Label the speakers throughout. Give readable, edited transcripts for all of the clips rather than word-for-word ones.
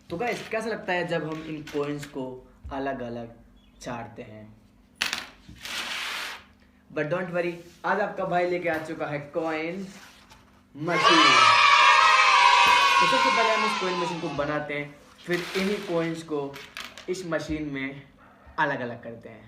Speaker 1: तो गाइस कैसा लगता है जब हम इन कॉइन्स को अलग अलग चाटते हैं। बट डोंट वरी, आज आपका भाई लेके आ चुका है कॉइन मशीन। तो सबसे पहले हम इस कॉइन मशीन को बनाते हैं, फिर इन्हीं कॉइन्स को इस मशीन में अलग अलग करते हैं।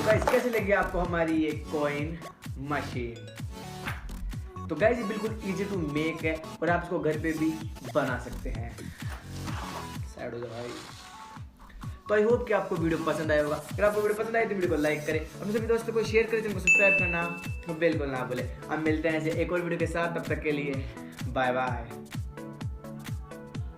Speaker 1: गाइस कैसे लगी आपको हमारी ये कॉइन मशीन। तो गाइस ये बिल्कुल इजी टू मेक है और आप इसको घर पे भी बना सकते हैं। साइड हो जाओ भाई। तो आई होप कि आपको वीडियो पसंद आया होगा। अगर आपको वीडियो पसंद आए तो वीडियो को लाइक करें और सभी दोस्तों को शेयर करें, चैनल को सब्सक्राइब करना तो बिल्कुल ना भूलें। अब मिलते हैं ऐसे एक और वीडियो के साथ, तब तक के लिए बाय बाय।